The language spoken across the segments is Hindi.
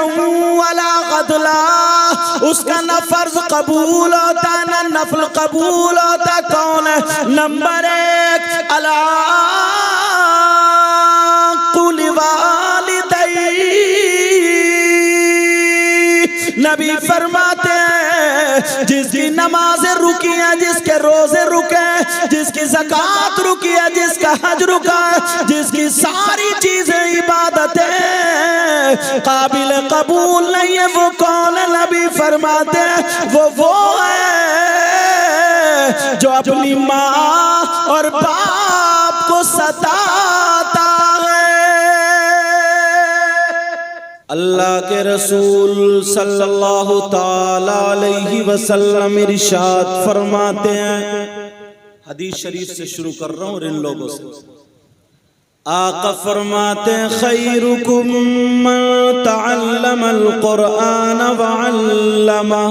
वला गदला, उसका न फर्ज कबूल होता न नफल कबूल होता। कौन है? नंबर 1 अला कुल वालिदै। नबी फरमाते हैं जिसकी नमाज़ें रुकी हैं, जिसके रोजे रुके, जिसकी ज़कात रुकी है, जिसका हज रुका है, जिसकी सारी चीजें इबादतें काबिल कबूल नहीं है, वो कौन है? नबी फरमाते हैं वो है जो अपनी माँ और बाप को सताता है। अल्लाह के रसूल सल्लल्लाहु ताला अलैहि वसल्लम इरशाद फरमाते हैं, हदीस शरीफ से शुरू कर रहा हूँ और इन लोगों से। आका फरमाते हैं खैरुकुम मन तअल्लमल कुरआन व अल्लमा।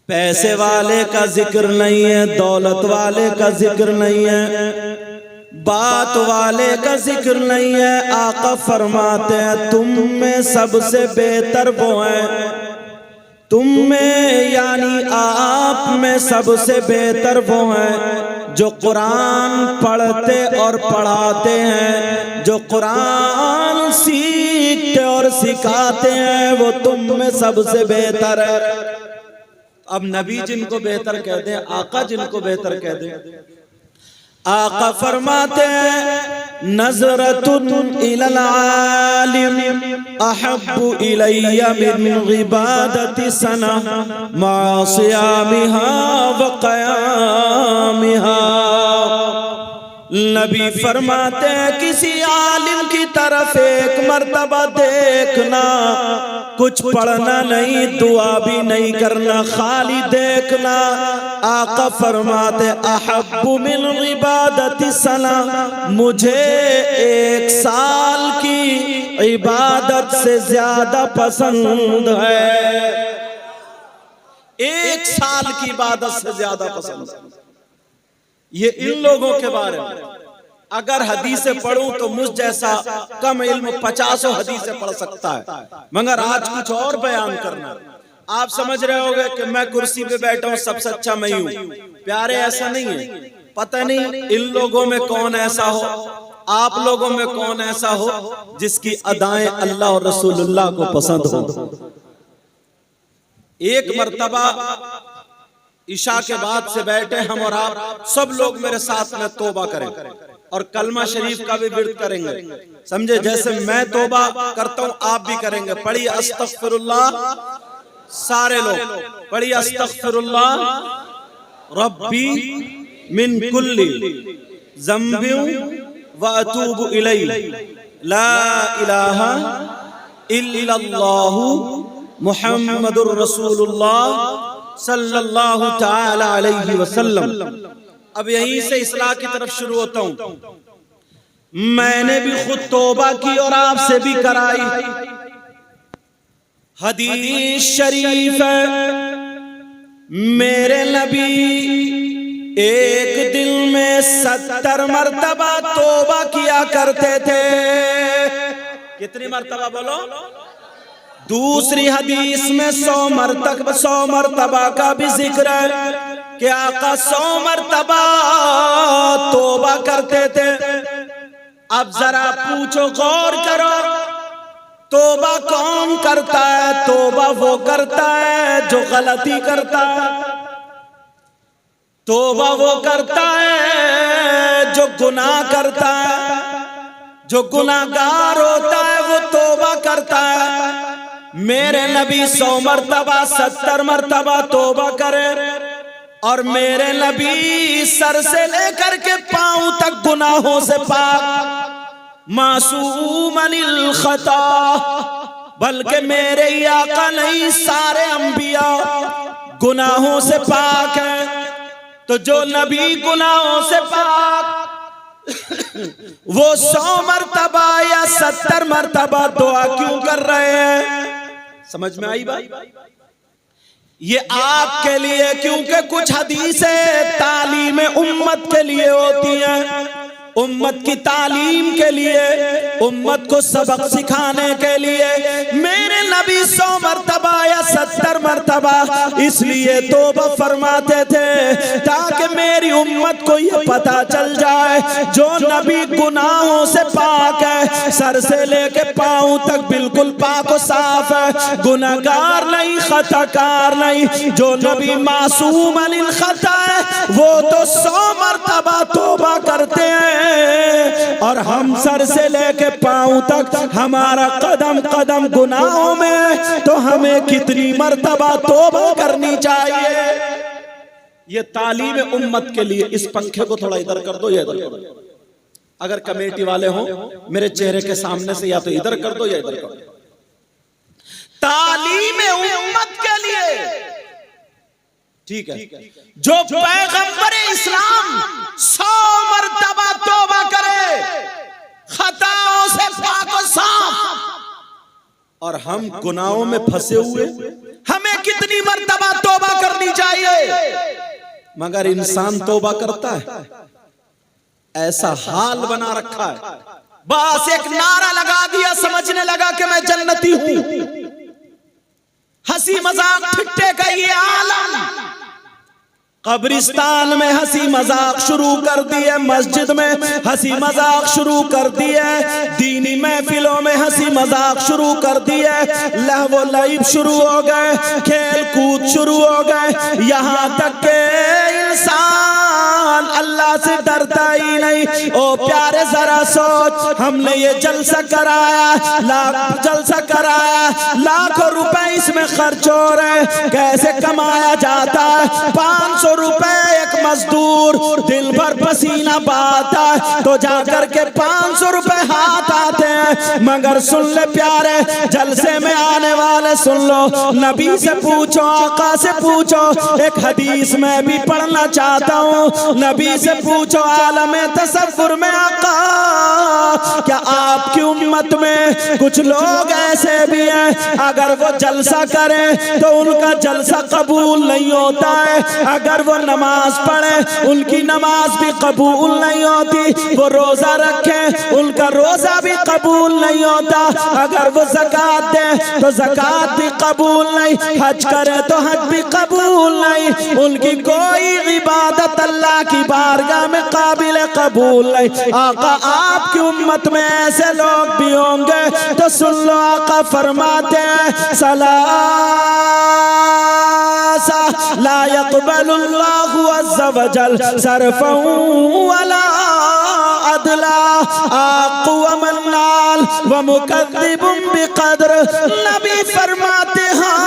पैसे वाले का जिक्र नहीं है, दौलत वाले का जिक्र नहीं है, बात वाले का जिक्र नहीं है। आका फरमाते हैं तुम में सबसे बेहतर वो है, तुम में यानी आप में सबसे बेहतर वो हैं जो कुरान पढ़ते और पढ़ाते हैं, जो कुरान सीखते और सिखाते हैं, वो तुम में सबसे बेहतर है। अब नबी जिनको बेहतर कह दे, आका जिनको बेहतर कह दे। आका फरमाते हैं नज़रतुन इलल आलिम अहब्बु इलैया मिन इबादति सना मा सियामिहा व क़यामिहा। नबी फरमाते हैं किसी आलिम की तरफ एक मर्तबा देखना, कुछ पढ़ना नहीं, दुआ भी नहीं करना, खाली देखना। आका फरमाते अहब्बु मिन इबादति सना, मुझे 1 साल की इबादत से ज्यादा पसंद है। 1 साल की इबादत से ज्यादा पसंद है। ये इन लोगों के बारे में अगर हदीसें पढ़ूं तो मुझ जैसा कम इल्म 50 हदीसें पढ़ सकता है, मगर आज कुछ और बयान करना। आप समझ रहे होंगे कि मैं कुर्सी पे बैठा हूं, सबसे अच्छा मैं हूं। प्यारे ऐसा नहीं है। पता नहीं इन लोगों में कौन ऐसा हो, आप लोगों में कौन ऐसा हो जिसकी अदाएं अल्लाह और रसूलुल्लाह को पसंद हो। एक मर्तबा ईशा के बाद से बैठे हम और आप सब लोग मेरे साथ में तौबा करें और कलमा शरीफ का भी विर्द करेंगे। समझे? जैसे मैं तौबा करता हूं आप भी करेंगे। पढ़िए अस्तगफिरुल्लाह, सारे लोग पढ़िए अस्तगफिरुल्लाह रब्बी मिन कुल्ली ज़ंबिन व अतूबु इलैहि ला इलाहा इल्लल्लाहु मुहम्मदुर रसूलुल्लाह सल्लल्लाहु ताला अलैहि वसल्लम। अब यहीं से इस्लाह की तरफ शुरू होता हूं। मैंने भी खुद तौबा की और आपसे भी कराई। हदीस शरीफ है मेरे नबी एक दिन में 70 मर्तबा तौबा किया करते थे। कितनी मर्तबा बोलो? दूसरी हदीस में 100 मर्तबा का भी जिक्र है कि आका 100 मर्तबा तौबा करते थे। अब जरा पूछो, गौर करो, तौबा कौन करता है? तौबा वो करता है जो गलती करता है। तौबा वो करता है जो गुनाह करता है। जो गुनाहगार होता है वो तौबा करता है। मेरे नबी 100 मर्तबा 70 मर्तबा तौबा करे और मेरे नबी सर से लेकर के पांव तक गुनाहों से पाक, मासूम अनिल खता। बल्कि मेरे ही आका नहीं, सारे अंबिया गुनाहों से पाक है। तो जो नबी गुनाहों से पाक वो 100 मर्तबा या 70 मर्तबा दुआ क्यों कर रहे हैं? समझ में आई बात? ये आपके लिए, क्योंकि कुछ हदीसें तालीम उम्मत के लिए होती हैं, उम्मत की तालीम के लिए, उम्मत को सबक सिखाने के लिए, नबी 100 मरतबा या 70 मरतबा इसलिए तौबा फरमाते थे ताकि मेरी उम्मत को ये पता चल जाए जो नबी गुनाहों से पाक है, सर से लेके पांव तक बिल्कुल पाक और साफ है, गुनाहगार नहीं, खताकार नहीं। जो नबी मासूम अनिल खता है वो तो 100 मरतबा तौबा करते हैं, और हम सर से लेके पांव तक हमारा कदम कदम गुनाहों में, तो हमें कितनी मरतबा तौबा करनी चाहिए। ये तालीम उम्मत के लिए। इस पंखे को थोड़ा इधर कर दो, या इधर कर दो। अगर कमेटी वाले हो मेरे चेहरे के सामने से या तो इधर कर दो या इधर कर दो। तालीम उम्मत के लिए, ठीक है। जो पैगंबर इस्लाम 100 मरतबा तौबा करे खताओं से पाक और साफ, और हम गुनाहों में फंसे हुए, हमें कितनी मरतबा तौबा करनी चाहिए। मगर इंसान तौबा करता है, ऐसा हाल बना रखा है, बस एक नारा लगा दिया, समझने लगा कि मैं जन्नती हूं। हंसी मजाक ठिट्टे का ये आलम, कब्रिस्तान में हंसी मजाक शुरू कर दिए, मस्जिद में हंसी मजाक शुरू कर दिए, दीनी महफिलों में हंसी मजाक शुरू कर दिए, लहवो लईब शुरू हो गए, खेल कूद शुरू हो गए, यहाँ तक के इंसान अल्लाह से डरता ही नहीं। ओ प्यारे जरा सोच, हमने ये जलसा कराया, जलसा कराया, लाखों रुपए इसमें खर्च हो रहे, कैसे कमाया जाता है? 500 रुपए एक मजदूर दिन भर पसीना बहाता है तो जाकर के 500 रुपए हाथ आते हैं। मगर सुन ले प्यारे, जलसे में आने वाले सुन लो, नबी से पूछो, आका से पूछो, एक हदीस में भी पढ़ना चाहता हूँ। नबी से पूछो, आलम तसव्वुर में आका, क्या आपकी उम्मत में कुछ लोग ऐसे भी हैं अगर वो जलसा करें तो उनका जलसा कबूल नहीं होता है, अगर वो नमाज पढ़े उनकी नमाज भी कबूल नहीं होती, वो रोजा रखे उनका रोजा भी कबूल नहीं होता, अगर वो ज़कात दे तो ज़कात भी कबूल नहीं, हज करे तो हज भी कबूल नहीं, उनकी कोई इबादत अल्लाह की बारगाह में काबिल कबूल नहीं। आका आपकी उम्मत में ऐसे लोग भी होंगे, तो सुन लो आका फरमाते हैं, सलासा ला यक़बलुल्लाहु अज़्ज़ा वजल सरफ़न वला अदला आक़ु मन्नाल व मुकद्दिबुन बिक़द्र। नबी फरमाते हैं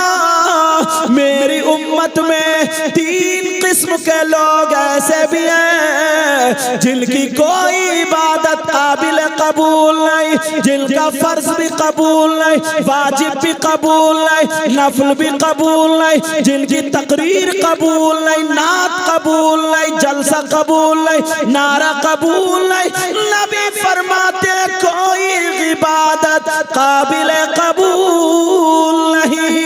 मेरी उम्मत में 3 किस्म के लोग ऐसे भी हैं जिनकी कोई इबादत काबिल कबूल नहीं, जिनका फर्ज भी कबूल नहीं, वाजिब भी कबूल नहीं, नफल भी कबूल नहीं, जिनकी तकरीर कबूल नहीं, नात कबूल नहीं, जलसा कबूल नहीं, नारा कबूल नहीं। नबी फरमाते कोई इबादत काबिल कबूल नहीं।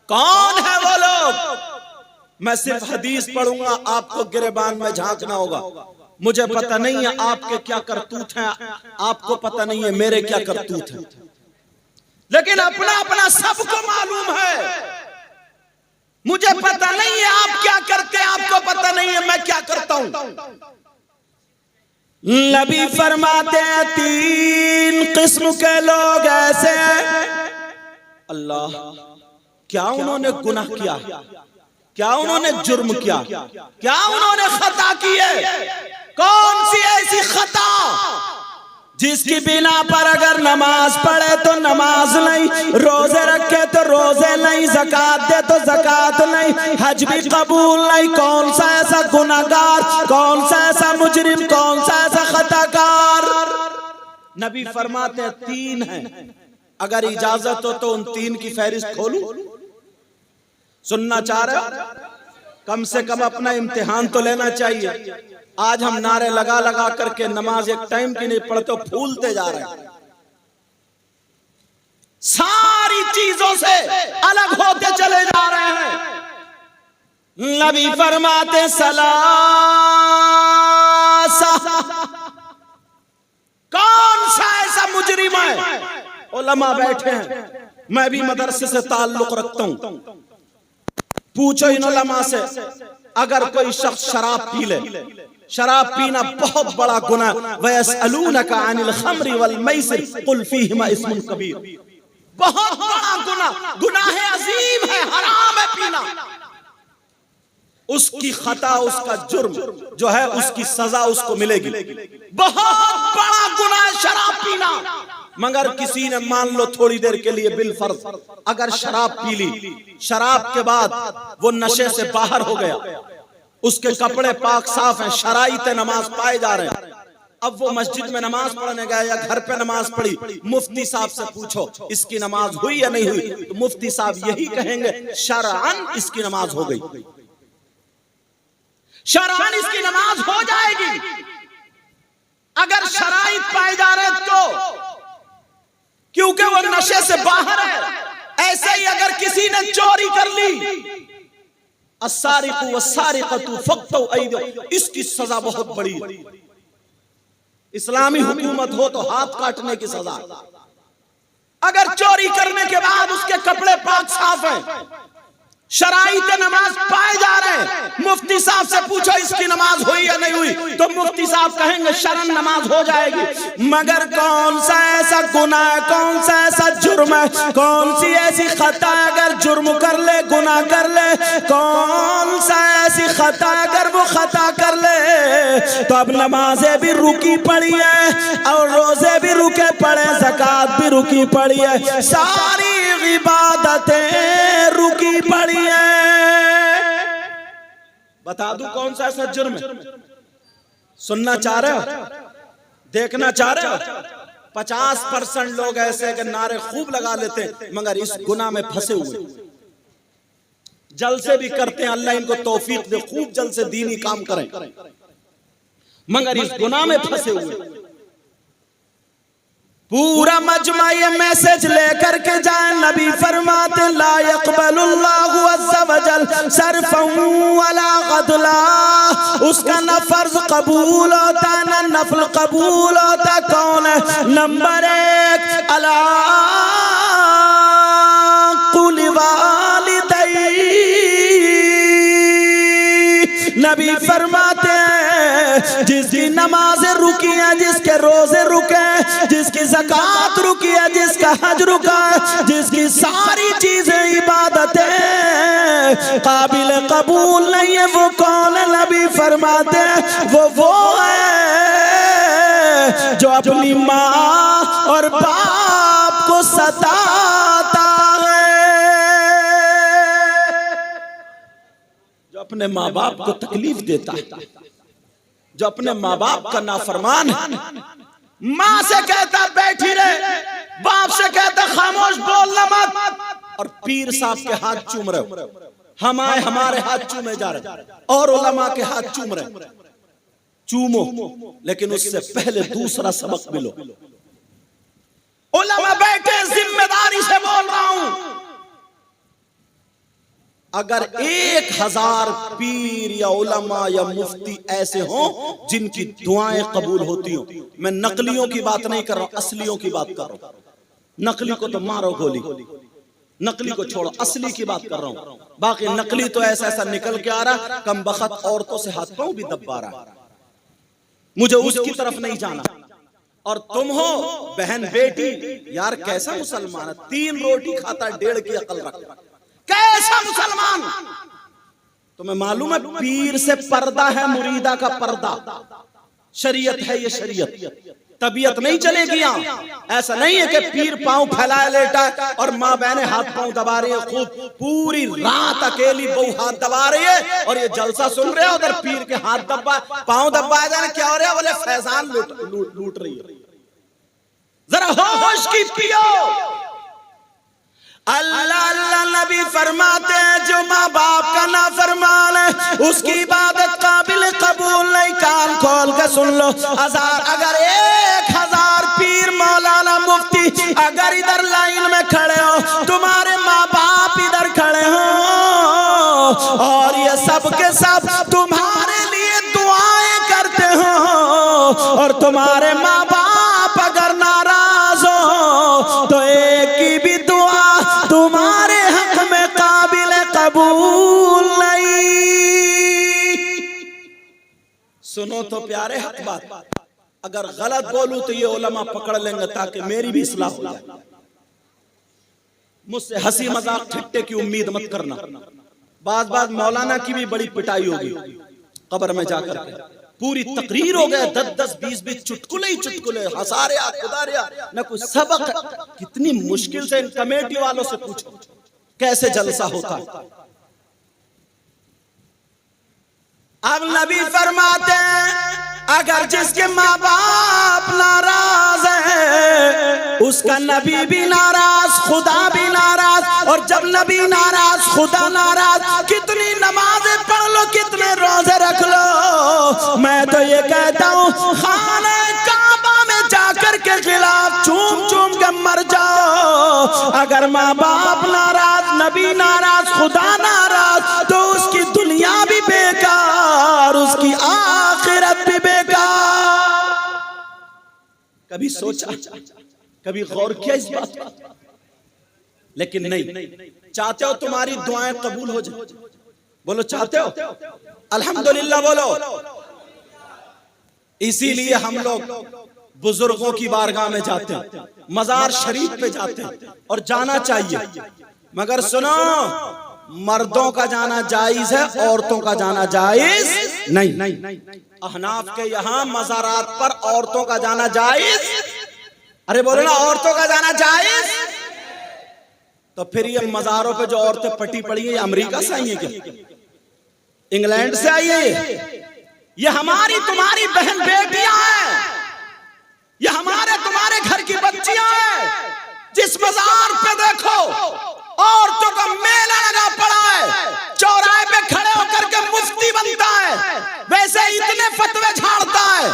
कौन है वो लोग? मैं सिर्फ हदीस पढ़ूंगा, आपको गिरेबान में झांकना होगा। मुझे पता नहीं है आपके क्या करतूत हैं, आपको पता नहीं है मेरे क्या करतूत हैं, लेकिन अपना अपना सबको मालूम है। मुझे पता नहीं है आप क्या करते हैं, आपको पता नहीं है मैं क्या करता हूं। नबी फरमाते हैं 3 किस्म के लोग ऐसे, अल्लाह क्या उन्होंने गुनाह किया, क्या उन्होंने जुर्म किया, क्या उन्होंने खता की है? कौन सी ऐसी खता जिसकी बिना पर अगर नमाज पढ़े तो नमाज नहीं, रोजे रखे तो रोजे नहीं, ज़कात दे तो ज़कात नहीं, हज भी कबूल नहीं? कौन सा ऐसा गुनाहगार, कौन सा ऐसा मुजरिम, कौन सा ऐसा खताकार? नबी फरमाते 3 हैं। अगर इजाजत हो तो उन 3 की फहरिस्त खोलूं? सुनना चाह रहे? कम से कम अपना इम्तिहान तो लेना चाहिए। आज हम नारे लगा लगा करके नमाज एक टाइम की नहीं पढ़ते, फूलते जा रहे हैं, सारी चीजों से अलग होते चले जा रहे हैं। नबी फरमाते सलासा, कौन सा ऐसा मुजरिम है उलमा बैठे हैं, मैं भी मदरसे से ताल्लुक रखता हूं। पूछो इन उलमा से, अगर कोई शख्स शराब पी ले, शराब पीना बहुत बड़ा गुनाह, वयसअलूनका अनिल खम्रि वल मैसिर कुल फीहिमा इस्मुन कबीर, बहुत बड़ा गुनाह, गुनाह अजीम है, हराम है पीना। उसकी खता, उसका जुर्म जो है, उसकी सजा उसको मिलेगी। बहुत बड़ा गुनाह शराब पीना। मगर किसी ने मान लो थोड़ी देर के लिए बिलफर्ज अगर शराब पी ली, शराब के बाद वो नशे से बाहर हो गया, उसके कपड़े पाक साफ हैं, शराइत नमाज पाए जा रहे हैं, अब वो मस्जिद में नमाज पढ़ने गया या घर पे नमाज पढ़ी, मुफ्ती साहब से पूछो इसकी नमाज हुई या नहीं हुई, तो मुफ्ती साहब यही कहेंगे शरअन इसकी नमाज हो गई, शरअन इसकी नमाज हो जाएगी। अगर शराइत पाए जा रहे तो, क्योंकि वो नशे से बाहर है। ऐसे ही अगर किसी ने चोरी कर ली, अस्सारिकु वस्सारिकतु फक्तु ऐदियहुम, इसकी सजा बहुत बड़ी है। इस्लामी हुकूमत हो तो हाथ काटने की सजा। अगर चोरी करने के बाद उसके कपड़े पाक साफ हैं, शराइत नमाज पाए जा रहे हैं, मुफ्ती साहब से पूछो इसकी नमाज हुई या नहीं हुई, तो मुफ्ती साहब कहेंगे शरन नमाज हो जाएगी। मगर कौन सा ऐसा गुनाह, कौन सा ऐसा जुर्म है, कौन सी ऐसी खता अगर जुर्म कर ले, गुनाह कर ले, कौन सा ऐसी खता अगर वो खता कर ले, तो अब नमाजें भी रुकी पड़ी है और रोजे भी रुके पड़े, ज़कात भी रुकी पड़ी है, सारी इबादतें रुकी पड़ी है। बता दूं कौन सा ऐसा जुर्म है? सुनना चाह रहे हो, देखना चाह रहे हो? 50% लोग ऐसे के नारे खूब लगा लेते हैं, मगर इस गुनाह में फंसे हुए, जलसे भी करते हैं, अल्लाह इनको तौफीक दे, खूब जल से दीनी काम करें, मगर इस गुनाह में फंसे हुए। पूरा मजमा ये मैसेज लेकर के जाए, नबी फरमाते ला यक़बलुल्लाहु अज़्ज़ा वजल सर्फ़न वला ग़दला, उसका न फर्ज कबूल होता न नफल कबूल होता। कौन है? नंबर 1 अला कुल वालिदै, नबी फरमाते हैं जिसकी नमाजें रुकी हैं, जिसके रोजे रुके, जिसकी ज़कात रुकी है, जिसका हज रुका है, जिसकी सारी चीजें इबादतें काबिल कबूल नहीं है, वो कौन है? नबी फरमाते हैं वो है जो अपनी माँ और बाप को सताता है, जो अपने माँ बाप को तकलीफ देता है, जो अपने माँ बाप का नाफरमान है। माँ से कहता बैठी रहे, बाप से कहता खामोश बोलना मत, और पीर साहब के हाथ चूम रहे, हमारे हाथ चूमे जा रहे, और उलमा के हाथ चूम रहे। चूमो, लेकिन उससे पहले दूसरा सबक मिलो। उलमा बैठे, जिम्मेदारी से बोल रहा हूं, अगर 1000 पीर या उलमा या मुफ्ती ऐसे हों जिनकी दुआएं कबूल होती हो, मैं नकलियों की बात नहीं कर रहा हूं, असलियों की बात कर रहा हूं। नकली को तो मारो गोली, नकली को छोड़ो, असली की बात कर रहा हूं। बाकी नकली तो ऐसा ऐसा निकल के आ रहा, कम बखत औरतों से हाथ पांव भी दबा रहा, मुझे उसकी तरफ नहीं जाना। और तुम हो बहन बेटी, यार कैसा मुसलमान है, 3 रोटी खाता 1.5 की अकल रख, कैसा मुसलमान? तुम्हें मालूम है पीर से पर्दा है, मुरीदा का पर्दा, शरीयत है ये शरीयत, तबीयत नहीं चलेगी यहाँ। ऐसा नहीं है कि पीर पांव फैलाए लेटा है और माँ बहनें हाथ पांव दबा रही है, खूब पूरी रात अकेली बहू हाथ दबा रही है और ये जलसा सुन रहे हैं, उधर पीर के हाथ दबा, पांव दबाया जा रहा, क्या हो रहा है? बोले फैजान लूट रही है। जरा होश की पियो। अल्लाह अल्लाह नबी फरमाते हैं जो माँ बाप का नाफरमान है उसकी इबादत काबिल कबूल नहीं। कान खोल के सुन लो, अगर 1000 पीर मौलाना मुफ्ती अगर इधर लाइन में खड़े हो, तुम्हारे माँ बाप इधर खड़े हो और ये सब के सब तुम्हारे लिए दुआएं करते हो, और तुम्हारे माँ बाप अगर नाराज हो तो सुनो तो प्यारे हक बात, अगर गलत बोलूं तो ये उलमा पकड़ लेंगे ताकि मेरी भी इस्लाह हो जाए। मुझसे हंसी मजाक ठट्टे की उम्मीद मत करना। बात मौलाना की भी बड़ी पिटाई होगी कब्र में जाकर के, पूरी तकरीर हो गए, 10-10, 20-20 चुटकुले ही चुटकुले, हंसा रहा खुदा रहा न कुछ सबक। कितनी मुश्किल से इन कमेटी वालों से पूछो कैसे जलसा होता है। अब नबी फरमाते हैं अगर जिसके माँ बाप नाराज है उसका नबी भी नाराज, खुदा भी नाराज। और जब नबी नाराज, खुदा नाराज, कितनी नमाजें पढ़ लो, कितने रोजे रख लो, मैं तो ये कहता हूँ खाने काबा में जाकर के खिलाफ चूम चूम के मर जाओ। अगर माँ बाप नाराज, नबी नाराज, खुदा नाराज, तो उसकी दुनिया भी बेकार, उसकी आखिरत भी बेकार। कभी सोचा, कभी गौर किया इस बात पर? लेकिन नहीं। चाहते हो तुम्हारी दुआएं कबूल हो जाए? बोलो चाहते हो? अल्हम्दुलिल्लाह बोलो। इसीलिए हम लोग बुजुर्गों की बारगाह में जाते हैं, मजार शरीफ पे जाते हैं, और जाना चाहिए। मगर सुनो, मर्दों का जाना जायज है, औरतों का जाना जायज नहीं। अहनाफ के यहाँ मज़ारात पर औरतों का जाना जायज। अरे बोलो ना, औरतों का जाना जायज। तो फिर ये मज़ारों पे जो औरतें पटी पड़ी है, ये अमेरिका से आई है क्या? इंग्लैंड से आई है? ये हमारी तुम्हारी बहन बेटियां हैं, ये हमारे तुम्हारे घर की बच्चियां हैं। जिस मज़ार पे देखो औरतों का मेला लगा पड़ा है, चौराहे पे खड़े होकर के मुफ्ती बनता है, वैसे इतने फतवे झाड़ता है।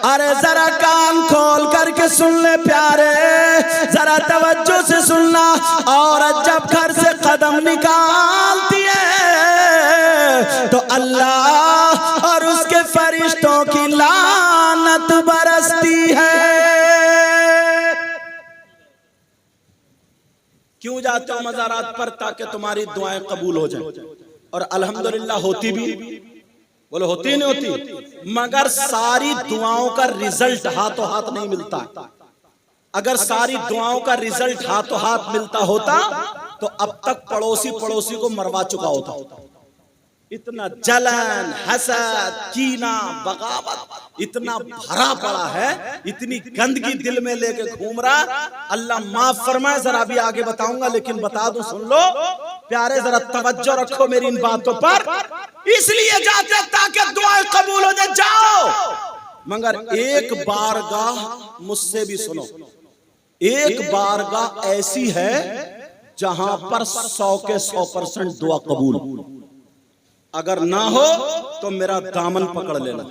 अरे जरा कान खोल करके सुन ले प्यारे, जरा तवज्जो से सुनना। औरत जब घर से कदम निकालती है तो अल्लाह और उसके फरिश्तों की लानत बरसती है। क्यों जाते हो मज़ारात पर? ताकि तुम्हारी दुआएं कबूल हो जाए। और अल्हम्दुलिल्लाह होती भी, बोलो होती नहीं होती? मगर सारी दुआओं का रिजल्ट हाथों हाथ नहीं मिलता। अगर सारी दुआओं का रिजल्ट हाथों हाथ मिलता होता तो अब तक पड़ोसी को मरवा चुका होता। इतना जलन, हसद, कीना, बगावत इतना भरा पड़ा है, इतनी गंदगी दिल में लेके घूम रहा। अल्लाह माफ फरमाए। जरा भी आगे बताऊंगा, लेकिन बता दूं, सुन लो प्यारे, जरा तवज्जो रखो मेरी इन बातों पर। इसलिए जाते ताकि दुआएं कबूल हो जाए। जाओ, मगर एक बारगाह मुझसे भी सुनो, एक बारगाह ऐसी है जहां पर 100 के 100% दुआ कबूल। अगर ना हो तो मेरा दामन पकड़ लेना।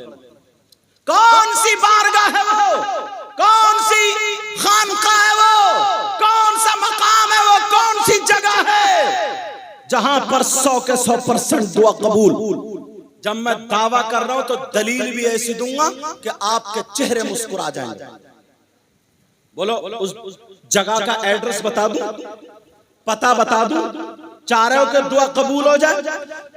कौन सी बारगाह है वो? कौन सी खानकाह है वो? कौन सा मकाम है वो? कौन सी जगह है जहां पर 100 के 100% दुआ कबूल? जब मैं दावा कर रहा हूं तो दलील भी ऐसी दूंगा कि आपके चेहरे मुस्कुरा जाएंगे। बोलो, उस जगह का एड्रेस बता दूं, पता बता दूं, चाह रहे हो कि दुआ कबूल हो जाए?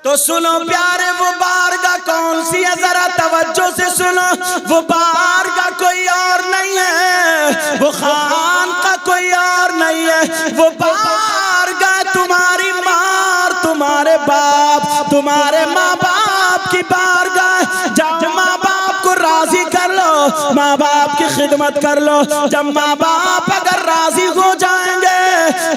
तो सुनो प्यारे, वो बारगाह कौन सी है? जरा तवज्जो से सुनो। वो बारगाह कोई और नहीं है, वो खान का कोई और नहीं है। वो बारगाह तुम्हारी माँ, तुम्हारे बाप, तुम्हारे माँ बाप की बारगाह। जाओ माँ बाप को राजी कर लो, माँ बाप की खिदमत कर लो। जब माँ बाप अगर राजी हो जाएंगे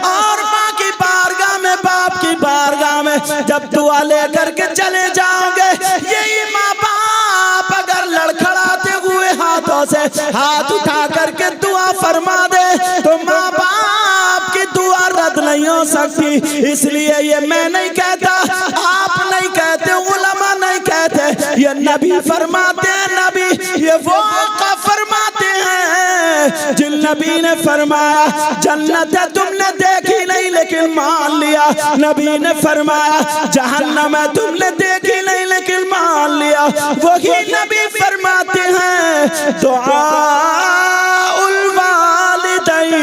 और माँ की बारगाह में, बाप की बारगाह में जब दुआ लेकर के चले जाओगे, यही माँ बाप अगर लड़खड़ाते हुए हाथों से हाथ उठा करके दुआ फरमा दे तो माँ बाप की दुआ रद्द नहीं हो सकती। इसलिए ये मैं नहीं कहता, आप नहीं कहते, उलमा नहीं कहते, ये नबी फरमाते हैं। नबी ये वो फरमाते हैं जिन नबी ने फरमाया जन्नत है तुमने देखी नहीं लेकिन मान लिया। नबी ने फरमाया जहन्नम है तुमने देखी नहीं लेकिन मान लिया। वही नबी फरमाते हैं दुआउल वालिदैन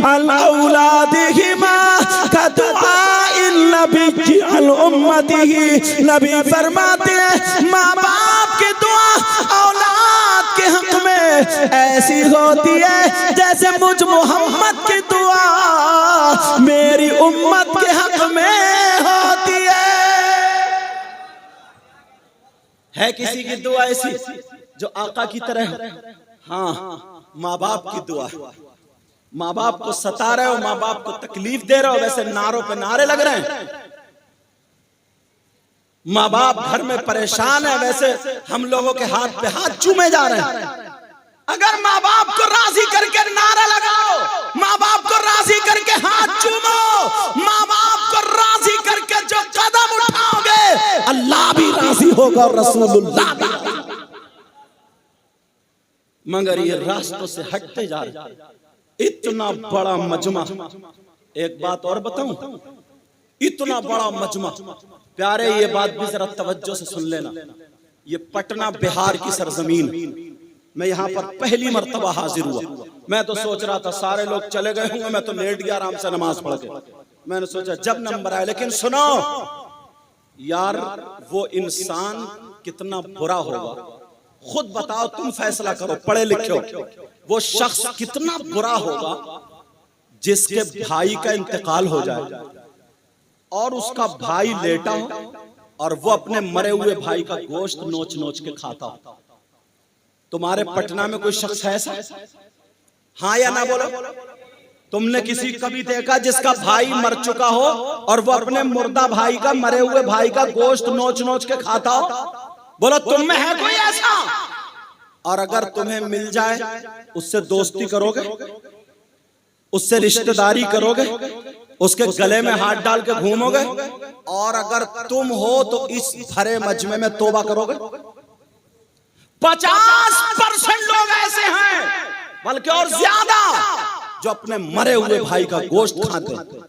अल औलादिहिमा का दुआइन नबी अल उम्मतिही। नबी फरमाते हैं माँ बाप की दुआ औलाद ऐसी होती है जैसे मुझ मोहम्मद की दुआ मेरी उम्मत के हक में होती है किसी की दुआ ऐसी जो आका की तरह? हाँ, माँ बाप की दुआ। माँ बाप को सता रहे हो, माँ बाप को तकलीफ दे रहे हो, वैसे नारों पे नारे लग रहे हैं। माँ बाप घर में परेशान है, वैसे हम लोगों के हाथ पे हाथ चूमे जा रहे हैं। अगर माँ बाप को राजी करके नारा लगाओ, माँ बाप को राजी करके हाथ चूमो, माँ बाप को राजी करके जो कदम उठाओगे अल्लाह भी राजी होगा और रसूलुल्लाह भी। मगर ये रास्तों से हटते जा रहे। इतना बड़ा मजमा, एक बात और बताऊं, इतना बड़ा मजमा प्यारे, ये बात भी जरा तवज्जो से सुन लेना। ये पटना बिहार की सरजमीन, मैं यहाँ पर पहली मर्तबा हाजिर हुआ। मैं तो सोच रहा था सारे लोग चले गए होंगे, मैं तो लेट गया आराम से नमाज पढ़ के। मैंने सोचा जब नंबर आया, लेकिन सुनो यार, वो इंसान कितना बुरा होगा खुद बताओ, तुम फैसला करो, पढ़े लिखे हो। वो शख्स कितना बुरा होगा जिसके भाई का इंतकाल हो जाए और उसका भाई लेटा हो और वो अपने मरे हुए भाई का गोश्त नोच नोच के खाता हो। तुम्हारे पटना में कोई शख्स है ऐसा? हाँ या ना बोलो। तुमने किसी कभी देखा जिसका भाई मर चुका हो और वो अपने मुर्दा भाई का, मरे हुए भाई का गोश्त नोच नोच के खाता हो? बोलो तुम में है कोई ऐसा? और अगर तुम्हें मिल जाए, उससे दोस्ती करोगे, उससे रिश्तेदारी करोगे, उसके गले में हाथ डाल के घूमोगे? और अगर तुम हो तो इस भरे मजमे में तौबा करोगे? 50% लोग ऐसे हैं, बल्कि और ज्यादा, जो अपने मरे हुए भाई का गोश्त खाते हैं।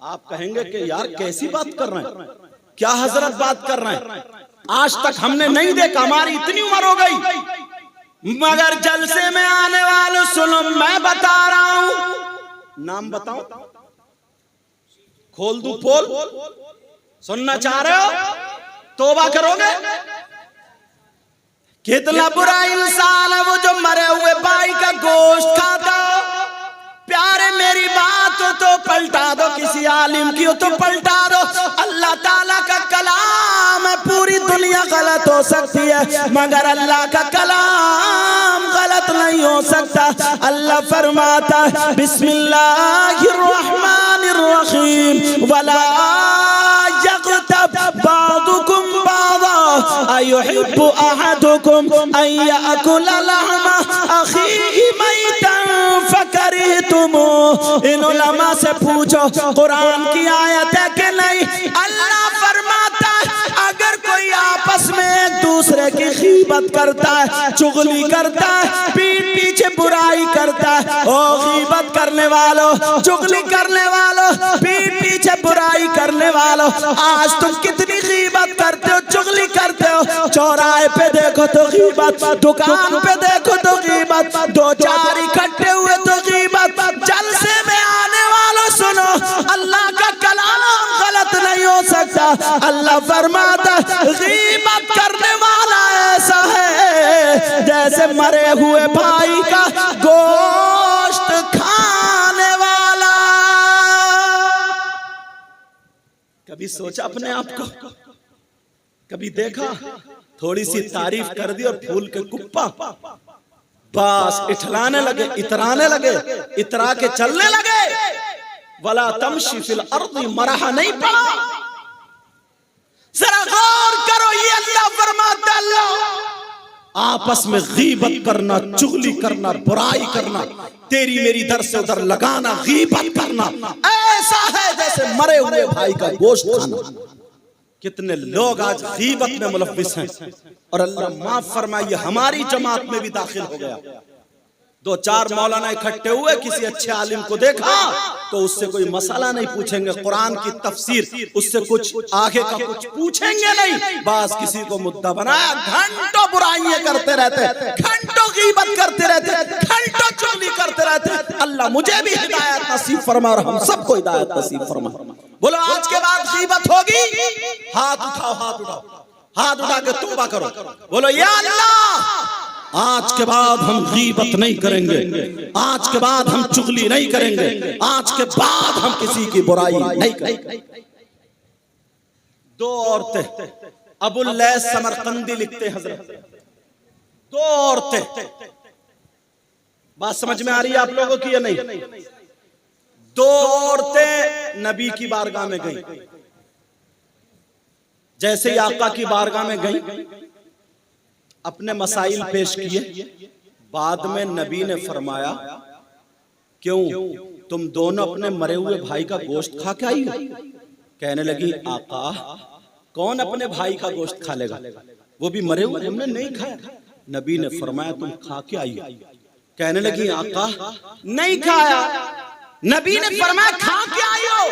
आप कहेंगे कि यार कैसी बात कर रहे हैं, क्या हजरत बात कर रहे हैं, आज तक हमने नहीं देखा, हमारी इतनी उम्र हो गई। मगर जलसे में आने वालों सुनो, मैं बता रहा हूं, नाम बताऊं, खोल दूं पोल, सुनना चाह रहे हो? तौबा करोगे? कितना बुरा इंसान है वो जो मरे हुए भाई का गोश्त खाता। प्यारे मेरी बात हो तो पलटा दो, किसी आलिम की हो तो पलटा दो। अल्लाह ताला का कलाम है, पूरी दुनिया गलत हो सकती है मगर अल्लाह का कलाम गलत नहीं हो सकता। अल्लाह फरमाता है बिस्मिल्लाहिर रहमानिर रहीम, वला यग़तब बादुकुम बादा अयुहिब्बु अहदुकुम अन याकुला लहमा अखीहि मैतन फकरिहतुमू। इन उलमा से पूछो कुरान की आयत है कि नहीं? अल्लाह फरमाता है अगर कोई आपस में एक दूसरे की गीबत करता है, चुगली करता है, पीठ पीछे बुराई करता है, ओ गीबत करने वालों, चुगली करने वालों, पीठ पीछे बुराई करने वालों, आज तुम कितनी गीबत करते हो, चुगली करते हो। चौराहे पे देखो तो गीबत, दुकान पे देखो तो गीबत, दो चार इकट्ठे हुए तो गीबत। जलसे में आने वालों सुनो, अल्लाह का कलाम गलत नहीं हो सकता। अल्लाह फरमाता गीबत करने वाला ऐसा है जैसे मरे हुए भाई का गोश्त खाने वाला। कभी सोचा अपने आप को? कभी देखा? थोड़ी सी तारीफ कर दी और फूल के कुप्पा, बस इठलाने लगे, इतराने लगे, इतरा के चलने लगे। वला तमशी फिल अर्दी मरहा नहीं पड़ा। जरा गौर करो, ये अल्लाह फरमाता, अल्लाह आपस में गीबत करना, चुगली करना, बुराई करना, तेरी मेरी दर से उधर लगाना, गीबत करना, ऐसा है जैसे मरे हुए भाई का गोश्त खाना। कितने लोग आज गीबत में मुलव्विस हैं और अल्लाह माफ फरमाइए हमारी जमात में भी दाखिल हो गया। दो चार मौलाना इकट्ठे हुए, किसी अच्छे आलिम को देखा तो उससे कोई मसला नहीं पूछेंगे, कुरान की तफसीर उससे कुछ आगे का कुछ पूछेंगे नहीं, बस किसी को मुद्दा बनाया, घंटों बुराइयां करते रहते, घंटों गीबत करते रहते, घंटों चुगली करते रहते। अल्लाह मुझे भी हिदायत नसीब फरमा और हम सबको हिदायत नसीब फरमा। बोलो आज के बाद गीबत होगी? हाथ उठाओ, हाथ उठाओ, हाथ उठा के तौबा करो। बोलो या अल्लाह आज के बाद हम गीबत नहीं करेंगे, आज के बाद हम चुगली नहीं करेंगे, आज के बाद हम किसी की बुराई नहीं करेंगे। दो औरतें, अबुल लैस समरकंदी लिखते हजरत, दो औरतें, बात समझ में आ रही है आप लोगों की या नहीं? दो औरतें नबी की बारगाह में गई। जैसे ही आका की बारगाह में गई, अपने मसाइल पेश किए। बाद में नबी ने फरमाया, क्यों तुम दोनों अपने मरे हुए भाई का गोश्त खा के आई हो? कहने लगी, आका कौन अपने भाई का गोश्त खा लेगा, वो भी मरे हुए, हमने नहीं खाया। नबी ने फरमाया, तुम खा के आई हो? कहने लगी, आका नहीं खाया। नबी ने फरमाया, खा के आई हो?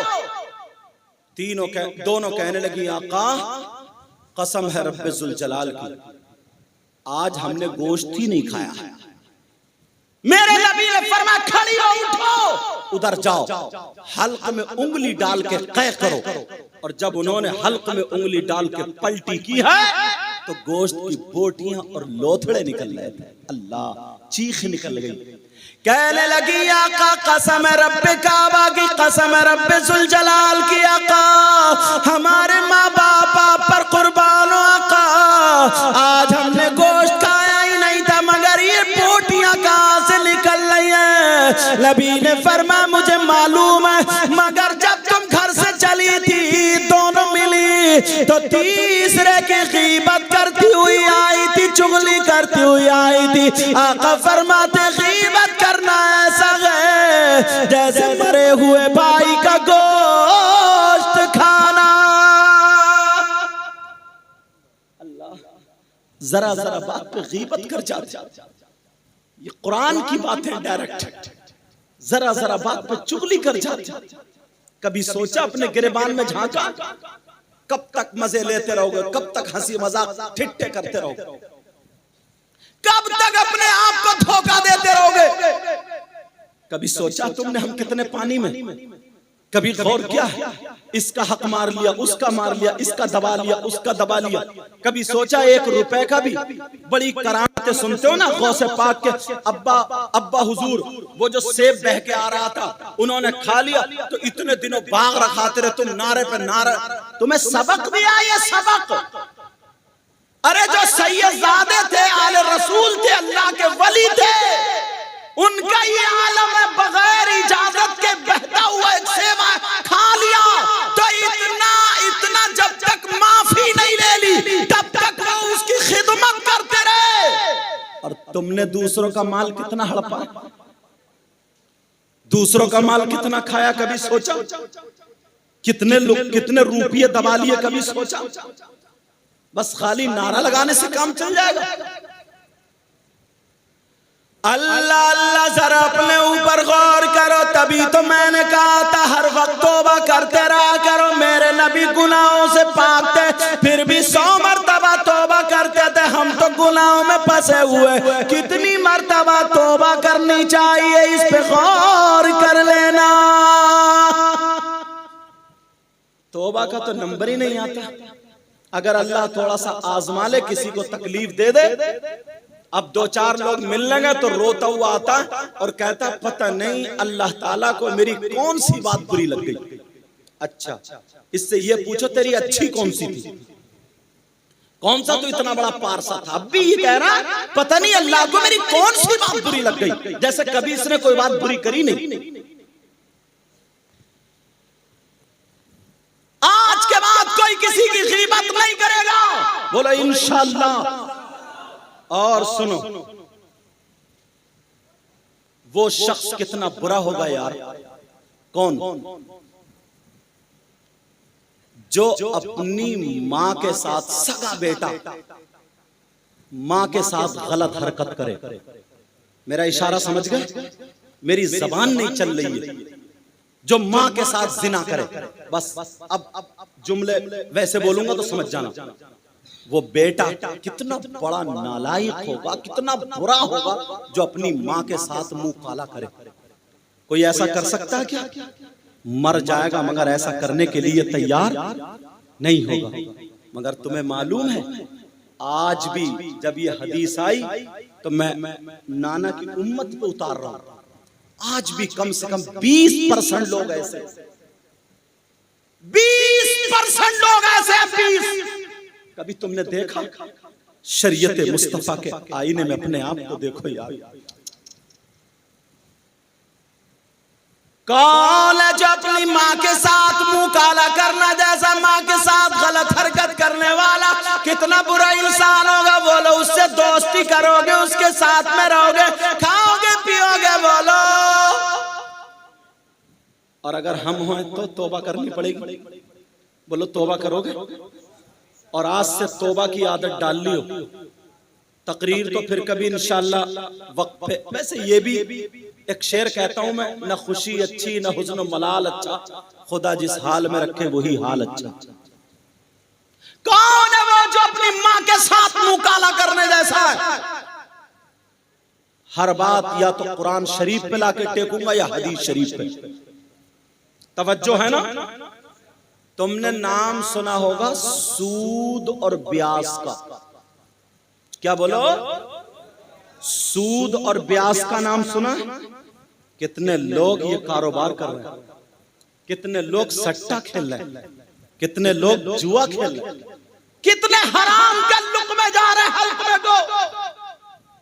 दोनों कहने लगी, आका कसम है रब्बे जुल जलाल की, आज हमने गोश्त ही नहीं खाया। मेरे नबी ने फरमाया, खड़ी हो, उठो, उधर जाओ, हल्क में उंगली डाल के कै करो। और जब उन्होंने हल्क में उंगली डाल के पलटी की है तो गोश्त की बोटियां और लोथड़े निकल रहे थे। अल्लाह, चीख निकल गई। कहने लगी, आका कसम रब्बे काबा की, कसम रब्बे जुल जलाल की, आका हमारे माँ बाप पर कुर्बान हो आका, आज हमने गोश्त खाया ही नहीं था, मगर ये बोटियां कहां से निकल रही हैं? नबी ने फरमाया, मुझे मालूम है, मगर जब तुम घर से चली थी, दोनों मिली तो तीसरे की गीबत करती हुई आई थी, चुगली करती हुई आई थी। आका फरमाते, गीबत करना ऐसा है जैसे मरे हुए भाई का गोश्त खाना। अल्लाह, जरा जरा बात पे गीबत कर जाते। ये कुरान की बात है डायरेक्ट। जरा जरा बात पे चुगली कर जाते। कभी सोचा अपने गिरबान में झांका? कब तक मजे लेते रहोगे? कब तक हंसी मजाक ठिट्ठे करते रहोगे? कब तक अपने आप को धोखा देते रहोगे? कभी सोचा तुमने हम कितने पानी में? कभी गौर किया? इसका हक मार लिया, उसका मार लिया, इसका दबा लिया, उसका दबा लिया। कभी सोचा 1 रुपए का भी? बड़ी करामतें सुनते हो ना गौसे पाक के, अब्बा हुजूर, वो जो सेब बह के आ रहा था, उन्होंने खा लिया तो इतने दिनों बाग रखाते रहे, तुम नारे पे नारा। तुम्हें सबक दिया ये सबक? अरे जो सैयदजादे थे, आले रसूल थे, अल्लाह के वली थे, उनका ये आलम है, बगैर इजाजत के बहता हुआ एक सेब खा लिया तो इतना जब तक माफी नहीं ले ली तब तक वो उसकी खिदमत करते रहे। और तुमने दूसरों का माल कितना हड़पा, दूसरों का माल कितना खाया? कभी सोचा? कितने लोग, कितने रुपये दबा लिए? कभी सोचा? बस खाली नारा लगाने से काम चल जाएगा? अल्लाह अल्लाह, जरा अपने ऊपर गौर करो। तभी तो मैंने कहा था हर वक्त तौबा करते रहा करो। मेरे नबी गुनाहों से पाक थे, फिर भी 100 मरतबा तौबा करते थे। हम तो गुनाहों में फंसे हुए, कितनी मरतबा तौबा करनी चाहिए, इस पे गौर कर लेना। तौबा का तो नंबर ही नहीं आता। अगर अल्लाह थोड़ा सा आजमा ले, किसी को तकलीफ दे दे, अब 2-4 लोग मिल लेंगे तो रोता हुआ आता और कहता, पता नहीं अल्लाह ताला को मेरी कौन सी बात बुरी लग गई। अच्छा, इससे ये पूछो तेरी अच्छी कौन सी थी? कौन सा तो इतना बड़ा पारसा था, अब भी ये कह रहा पता नहीं अल्लाह को मेरी कौन सी बात बुरी लग गई, जैसे कभी इसने कोई बात बुरी करी नहीं। आज के बाद कोई किसी की गीबत नहीं करेगा, बोलो इंशाअल्लाह। और सुनो, वो शख्स कितना बुरा होगा यार। कौन? जो अपनी मां के साथ, सगा बेटा मां के साथ गलत हरकत करे। मेरा इशारा समझ गए? मेरी जबान नहीं चल रही है। जो मां के साथ जिना करे, बस अब जुमले वैसे बोलूंगा तो समझ जाना। वो बेटा कितना बड़ा नालायक होगा, कितना बुरा होगा जो अपनी मां के साथ मुंह काला करे। कोई ऐसा कर सकता है क्या? मर जाएगा मगर ऐसा करने के लिए तैयार नहीं होगा। मगर तुम्हें मालूम है, आज भी जब ये हदीस आई तो मैं नाना की उम्मत पे उतार रहा हूं। आज भी कम से कम 20% लोग ऐसे, 20% लोग ऐसे, 20। कभी तुमने देखा? शरीयत मुस्तफा के आईने में अपने आप को देखो यार। कौन है जो अपनी माँ के साथ मुंह काला करना जैसा माँ के साथ गलत हरकत करने वाला कितना बुरा इंसान होगा? बोलो, उससे दोस्ती करोगे, उसके साथ में रहोगे, खाओगे पियोगे, बोलो। और अगर हम हों तो तौबा करनी पड़ेगी। बोलो, तौबा करोगे? और आज से तौबा की आदत डाल लियो। तकरीर तो फिर कभी इंशाअल्लाह वक्त पे। वैसे ये भी एक शेर कहता हूं मैं, न खुशी अच्छी न हुज़्न मलाल अच्छा, खुदा जिस हाल में रखे वही हाल अच्छा। कौन है वो जो अपनी माँ के साथ मुंह काला करने जैसा है? हर बात या तो कुरान शरीफ पे लाके टेकूंगा या हदीस शरीफ पे। तवज्जो है ना? तुमने नाम सुना होगा सूद और ब्याज का। क्या बोलो? सूद और ब्याज का नाम सुना? कितने लोग ये कारोबार कर रहे हैं, कितने लोग सट्टा खेल रहे हैं, कितने लोग जुआ खेल रहे हैं, कितने हराम के लुक़मे जा रहे हैं हल्के को।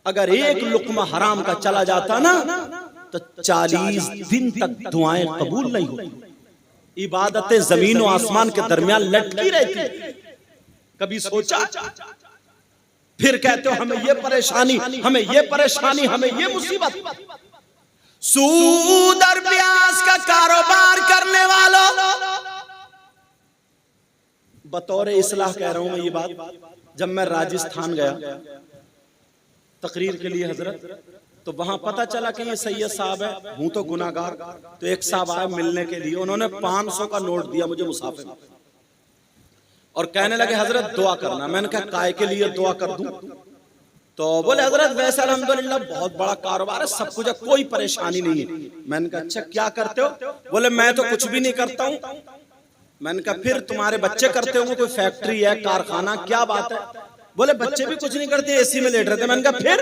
अगर एक लुक़मा हराम का चला जाता ना तो 40 दिन तक दुआएं कबूल नहीं होती। इबादतें जमीन और आसमान के दरमियान लटकी रहती। कभी सोचा? फिर कहते हो हमें ये परेशानी, हमें ये परेशानी, हमें ये मुसीबत। सूद और ब्याज का कारोबार करने वालों, बतौर इस्लाह कह रहा हूं मैं ये बात। जब मैं राजस्थान गया तकरीर के लिए हजरत, तो वहां पता चला कि ये सैयद साहब है, हूं तो गुनाहगार। तो एक साहब आए मिलने के लिए, उन्होंने 500 का नोट दिया मुझे मुसाफिर, और कहने लगे हजरत दुआ करना। मैंने कहा काय के लिए दुआ कर दूं? तो बोले हजरत वैसे अल्हम्दुलिल्लाह बहुत बड़ा कारोबार है, सब कुछ है, कोई परेशानी नहीं है। मैंने कहा अच्छा क्या करते हो? बोले मैं तो कुछ भी नहीं करता हूँ। मैंने कहा फिर तुम्हारे बच्चे करते होंगे, कोई फैक्ट्री है, कारखाना, क्या बात है? बोले बच्चे भी कुछ नहीं करते, एसी में लेट रहे थे। मैंने कहा फिर?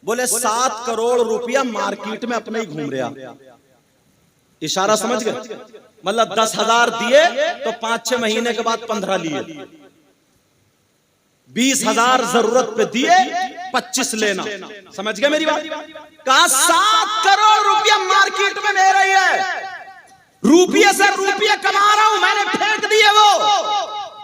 बोले 7 करोड़ रुपया मार्केट में अपने ही घूम रहा। इशारा समझ गए? मतलब 10,000 दिए तो 5-6 महीने के बाद 15 लिए, 20,000 जरूरत पे दिए, 25 लेना। समझ गए मेरी बात? कहा 7 करोड़ रुपया मार्केट में ले रही है, रुपये से रुपये कमा रहा हूं, मैंने फेंक दिए वो।